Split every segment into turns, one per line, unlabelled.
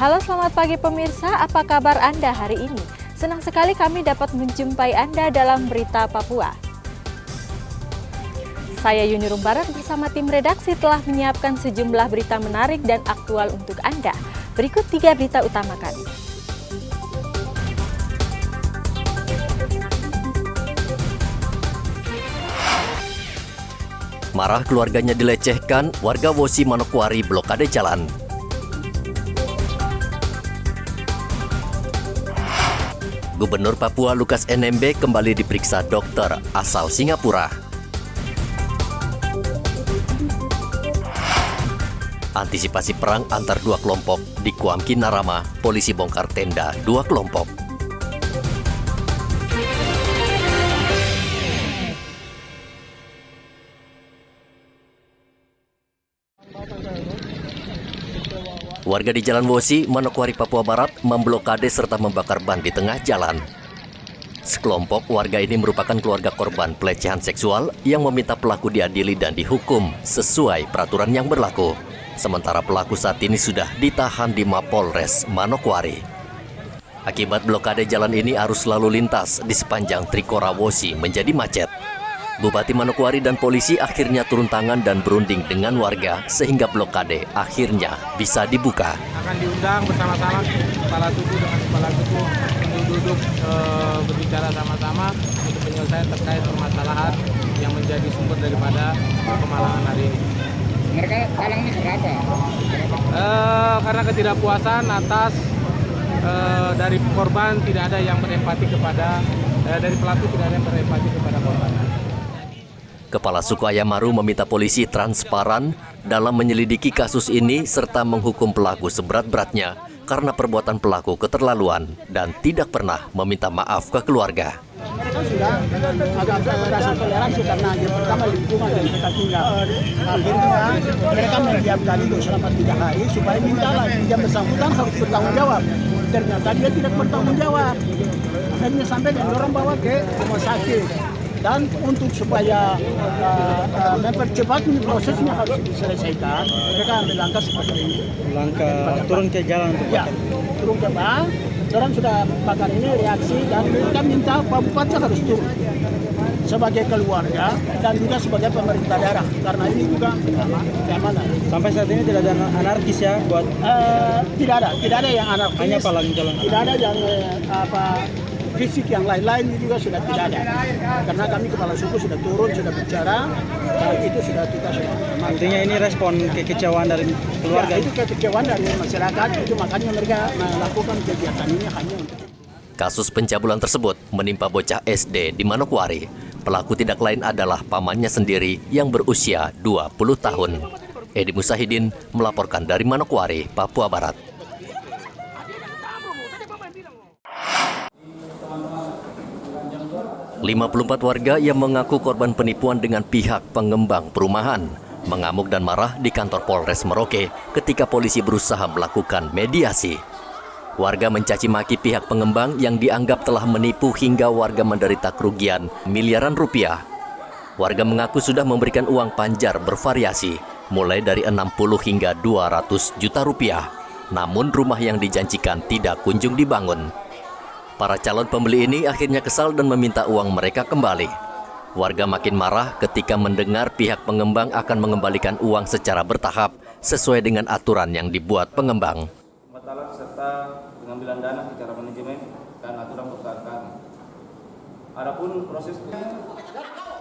Halo, selamat pagi pemirsa, apa kabar Anda hari ini? Senang sekali kami dapat menjumpai Anda dalam Berita Papua. Saya Yuni Rumbaran bersama tim redaksi telah menyiapkan sejumlah berita menarik dan aktual untuk Anda. Berikut 3 berita utama kami.
Marah keluarganya dilecehkan, warga Wosi Manokwari blokade jalan. Gubernur Papua Lukas NMB kembali diperiksa dokter asal Singapura. Antisipasi perang antar 2 kelompok di Kuamki Narama, polisi bongkar tenda 2 kelompok. Warga di Jalan Wosi, Manokwari, Papua Barat memblokade serta membakar ban di tengah jalan. Sekelompok warga ini merupakan keluarga korban pelecehan seksual yang meminta pelaku diadili dan dihukum sesuai peraturan yang berlaku. Sementara pelaku saat ini sudah ditahan di Mapolres Manokwari. Akibat blokade jalan ini, arus lalu lintas di sepanjang Trikora Wosi menjadi macet. Bupati Manokwari dan polisi akhirnya turun tangan dan berunding dengan warga sehingga blokade akhirnya bisa dibuka.
Akan diundang bersama-sama kepala suku dengan kepala suku untuk duduk berbicara sama-sama untuk penyelesaian terkait permasalahan yang menjadi sumber daripada kemalangan hari ini.
Mereka halang ini kenapa?
Karena ketidakpuasan atas dari korban tidak ada yang berempati kepada dari pelaku tidak ada yang berempati kepada korban.
Kepala suku Ayamaru meminta polisi transparan dalam menyelidiki kasus ini serta menghukum pelaku seberat-beratnya karena perbuatan pelaku keterlaluan dan tidak pernah meminta maaf ke keluarga.
Mereka sudah agak rasa toleransi karena yang pertama lingkungan yang mereka tinggal. Akhirnya mereka mendiamkan itu selama 3 hari supaya minta lagi yang bersangkutan harus bertanggung jawab. Ternyata dia tidak bertanggung jawab. Akhirnya sampai dia orang bawa ke rumah sakit. Dan untuk supaya mempercepat ini prosesnya harus diselesaikan, mereka ambil langkah seperti ini.
Langkah turun ke jalan untuk
ya, turun ke bawah. Orang sudah bakar ini reaksi dan mereka minta Pak Bupati harus turun sebagai keluarga dan juga sebagai pemerintah daerah karena ini juga keamanan.
Sampai saat ini tidak ada anarkis ya buat
tidak ada yang anarkis.
Hanya palang jalan.
Tidak ada yang fisik yang lain-lain juga sudah tidak ada. Karena kami kepala suku sudah turun, sudah bicara, itu sudah kita sudah.
Artinya ini respon kekecewaan dari keluarga.
Ya, itu kekecewaan dari masyarakat, itu makanya mereka melakukan kegiatan ini hanya untuk.
Kasus pencabulan tersebut menimpa bocah SD di Manokwari. Pelaku tidak lain adalah pamannya sendiri yang berusia 20 tahun. Edi Musahidin melaporkan dari Manokwari, Papua Barat. 54 warga yang mengaku korban penipuan dengan pihak pengembang perumahan mengamuk dan marah di kantor Polres Merauke ketika polisi berusaha melakukan mediasi. Warga mencaci maki pihak pengembang yang dianggap telah menipu hingga warga menderita kerugian miliaran rupiah. Warga mengaku sudah memberikan uang panjar bervariasi, mulai dari 60 hingga 200 juta rupiah. Namun rumah yang dijanjikan tidak kunjung dibangun. Para calon pembeli ini akhirnya kesal dan meminta uang mereka kembali. Warga makin marah ketika mendengar pihak pengembang akan mengembalikan uang secara bertahap sesuai dengan aturan yang dibuat pengembang.
Pembatalan serta pengambilan dana secara manajemen dan aturan perusahaan. Adapun proses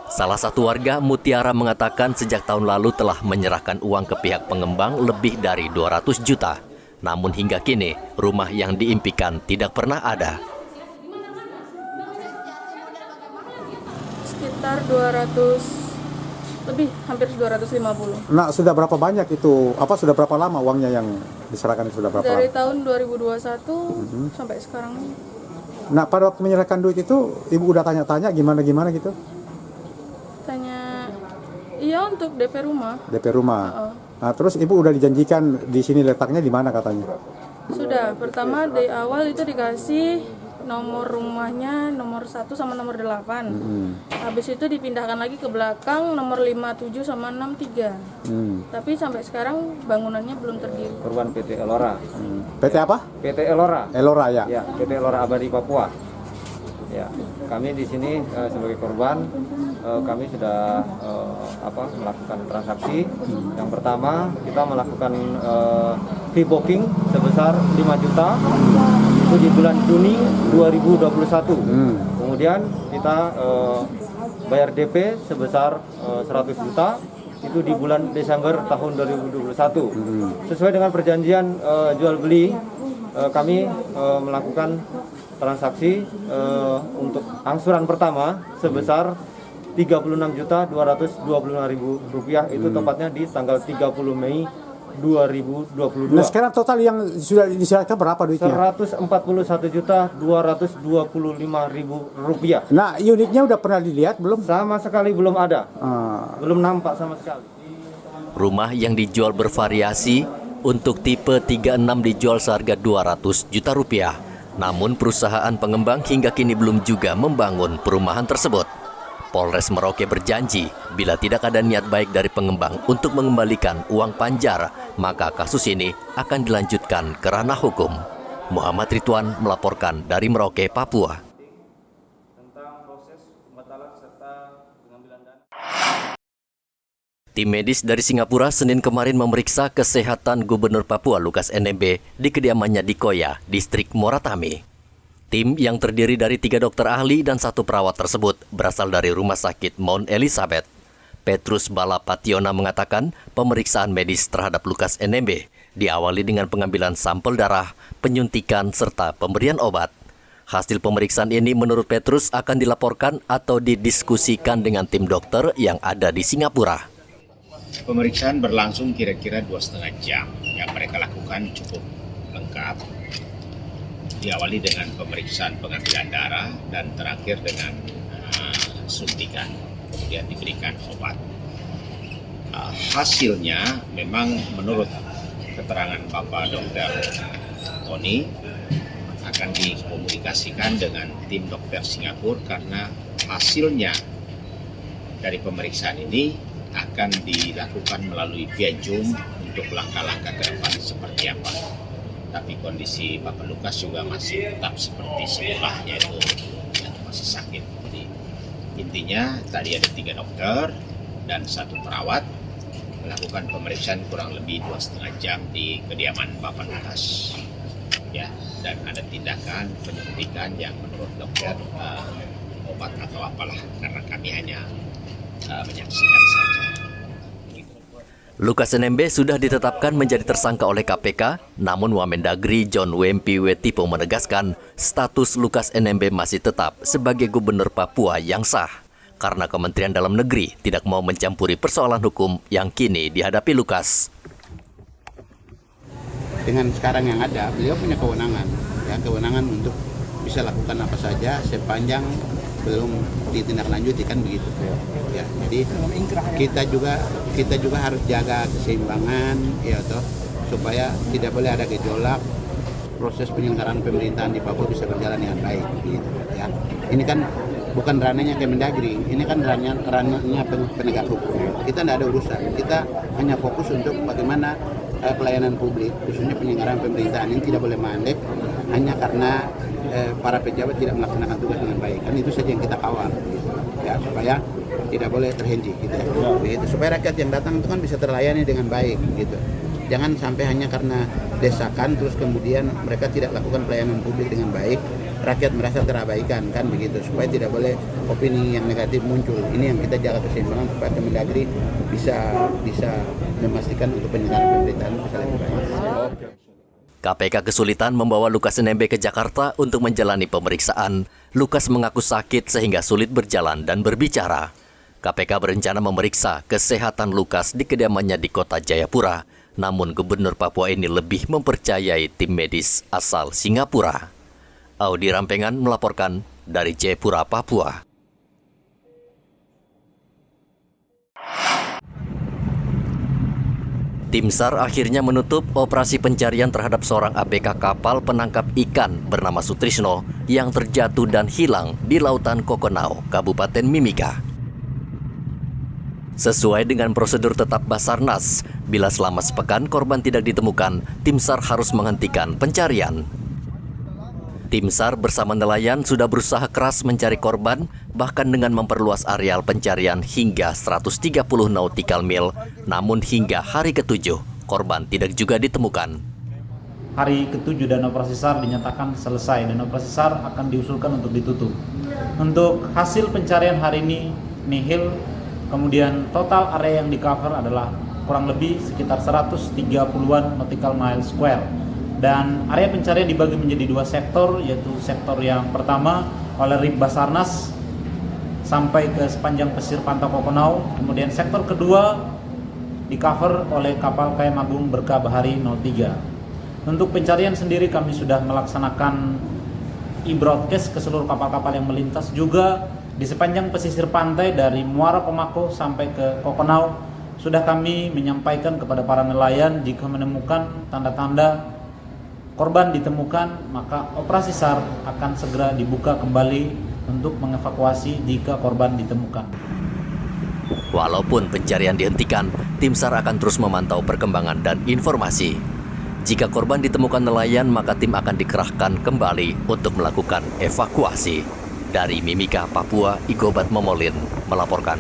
Salah satu warga, Mutiara, mengatakan sejak tahun lalu telah menyerahkan uang ke pihak pengembang lebih dari 200 juta. Namun hingga kini, rumah yang diimpikan tidak pernah ada.
Sekitar 200 lebih, hampir 250.
Nah, sudah berapa banyak itu? Sudah berapa lama uangnya yang diserahkan sudah berapa?
Dari
lama?
tahun 2021 sampai sekarang.
Nah, pada waktu menyerahkan duit itu, ibu udah tanya-tanya gimana gitu?
Tanya, iya untuk DP rumah.
DP rumah. Nah, terus ibu udah dijanjikan di sini letaknya di mana katanya?
Sudah, pertama di awal itu dikasih nomor rumahnya nomor 1 sama nomor 8. Habis itu dipindahkan lagi ke belakang nomor 57 sama 63. Tapi sampai sekarang bangunannya belum terdiri.
Korban PT Elora.
PT apa?
PT Elora.
Elora ya.
Ya, PT Elora Abadi Papua. Ya, kami di sini sebagai korban, kami sudah melakukan transaksi. Yang pertama, kita melakukan fee booking sebesar 5 juta itu di bulan Juni 2021. Kemudian kita bayar DP sebesar 100 juta itu di bulan Desember tahun 2021. Sesuai dengan perjanjian jual beli, kami melakukan transaksi untuk angsuran pertama sebesar Rp36.225.000 itu tepatnya di tanggal 30 Mei 2022.
Nah sekarang total yang sudah diserahkan berapa duitnya?
Rp141.225.000.
Nah unitnya udah pernah dilihat belum?
Sama sekali belum ada, belum nampak sama sekali.
Rumah yang dijual bervariasi, untuk tipe 36 dijual seharga Rp200 juta. Namun perusahaan pengembang hingga kini belum juga membangun perumahan tersebut. Polres Merauke berjanji bila tidak ada niat baik dari pengembang untuk mengembalikan uang panjar, maka kasus ini akan dilanjutkan ke ranah hukum. Muhammad Ridwan melaporkan dari Merauke, Papua. Tim medis dari Singapura Senin kemarin memeriksa kesehatan Gubernur Papua Lukas NMB di kediamannya di Koya, distrik Moratami. Tim yang terdiri dari 3 dokter ahli dan 1 perawat tersebut berasal dari Rumah Sakit Mount Elizabeth. Petrus Balapationa mengatakan pemeriksaan medis terhadap Lukas NMB diawali dengan pengambilan sampel darah, penyuntikan, serta pemberian obat. Hasil pemeriksaan ini menurut Petrus akan dilaporkan atau didiskusikan dengan tim dokter yang ada di Singapura.
Pemeriksaan berlangsung kira-kira 2,5 jam. Yang mereka lakukan cukup lengkap. Diawali dengan pemeriksaan pengambilan darah dan terakhir dengan suntikan. Kemudian diberikan obat. Hasilnya memang menurut keterangan Bapak Dr. Tony akan dikomunikasikan dengan tim dokter Singapura karena hasilnya dari pemeriksaan ini akan dilakukan melalui via Zoom untuk langkah-langkah ke depan seperti apa. Tapi kondisi Bapak Lukas juga masih tetap seperti semula, yaitu masih sakit. Jadi intinya tadi ada 3 dokter dan 1 perawat melakukan pemeriksaan kurang lebih 2,5 jam di kediaman Bapak Lukas. Ya, dan ada tindakan penyuntikan yang menurut dokter obat atau apalah, karena kami hanya menyaksikan saja.
Lukas NMB sudah ditetapkan menjadi tersangka oleh KPK, namun Wamendagri John Wempi Wetipo menegaskan status Lukas NMB masih tetap sebagai Gubernur Papua yang sah, karena Kementerian Dalam Negeri tidak mau mencampuri persoalan hukum yang kini dihadapi Lukas.
Dengan sekarang yang ada, beliau punya kewenangan untuk bisa lakukan apa saja sepanjang belum ditindaklanjuti, kan begitu ya. Jadi kita juga harus jaga keseimbangan ya toh, supaya tidak boleh ada gejolak, proses penyelenggaraan pemerintahan di Papua bisa berjalan dengan baik gitu ya. Ini kan bukan ranahnya Kemendagri, ini kan ranahnya penegak hukum. Kita tidak ada urusan, kita hanya fokus untuk bagaimana pelayanan publik, khususnya penyelenggaraan pemerintahan ini tidak boleh mandek hanya karena para pejabat tidak melaksanakan tugas dengan baik. Kan itu saja yang kita kawal gitu. Ya, supaya tidak boleh terhenti gitu ya. Begitu, supaya rakyat yang datang itu kan bisa terlayani dengan baik gitu. Jangan sampai hanya karena desakan terus kemudian mereka tidak lakukan pelayanan publik dengan baik, rakyat merasa terabaikan, kan begitu. Supaya tidak boleh opini yang negatif muncul. Ini yang kita jaga keseimbangan supaya Kemendagri bisa memastikan untuk penyelenggaraan pemerintahan bisa lebih baik.
KPK kesulitan membawa Lukas NMB ke Jakarta untuk menjalani pemeriksaan. Lukas mengaku sakit sehingga sulit berjalan dan berbicara. KPK berencana memeriksa kesehatan Lukas di kediamannya di kota Jayapura. Namun Gubernur Papua ini lebih mempercayai tim medis asal Singapura. Audi Rampengan melaporkan dari Jayapura, Papua. Tim SAR akhirnya menutup operasi pencarian terhadap seorang ABK kapal penangkap ikan bernama Sutrisno yang terjatuh dan hilang di lautan Kokonau, Kabupaten Mimika. Sesuai dengan prosedur tetap Basarnas, bila selama sepekan korban tidak ditemukan, tim SAR harus menghentikan pencarian. Tim SAR bersama nelayan sudah berusaha keras mencari korban, bahkan dengan memperluas areal pencarian hingga 130 nautical mil, namun hingga hari ke-7, korban tidak juga ditemukan.
Hari ke-7 dan operasi SAR dinyatakan selesai dan operasi SAR akan diusulkan untuk ditutup. Untuk hasil pencarian hari ini nihil, kemudian total area yang di-cover adalah kurang lebih sekitar 130-an nautical mile square. Dan area pencarian dibagi menjadi 2 sektor, yaitu sektor yang pertama oleh RIB Basarnas sampai ke sepanjang pesisir pantai Kokonau, kemudian sektor kedua di-cover oleh kapal KM Agung Berkah Bahari 03. Untuk pencarian sendiri kami sudah melaksanakan e-broadcast ke seluruh kapal-kapal yang melintas, juga di sepanjang pesisir pantai dari Muara Pemako sampai ke Kokonau sudah kami menyampaikan kepada para nelayan jika menemukan tanda-tanda korban ditemukan, maka operasi SAR akan segera dibuka kembali untuk mengevakuasi jika korban ditemukan.
Walaupun pencarian dihentikan, tim SAR akan terus memantau perkembangan dan informasi. Jika korban ditemukan nelayan, maka tim akan dikerahkan kembali untuk melakukan evakuasi. Dari Mimika, Papua, Igobat Momolin melaporkan.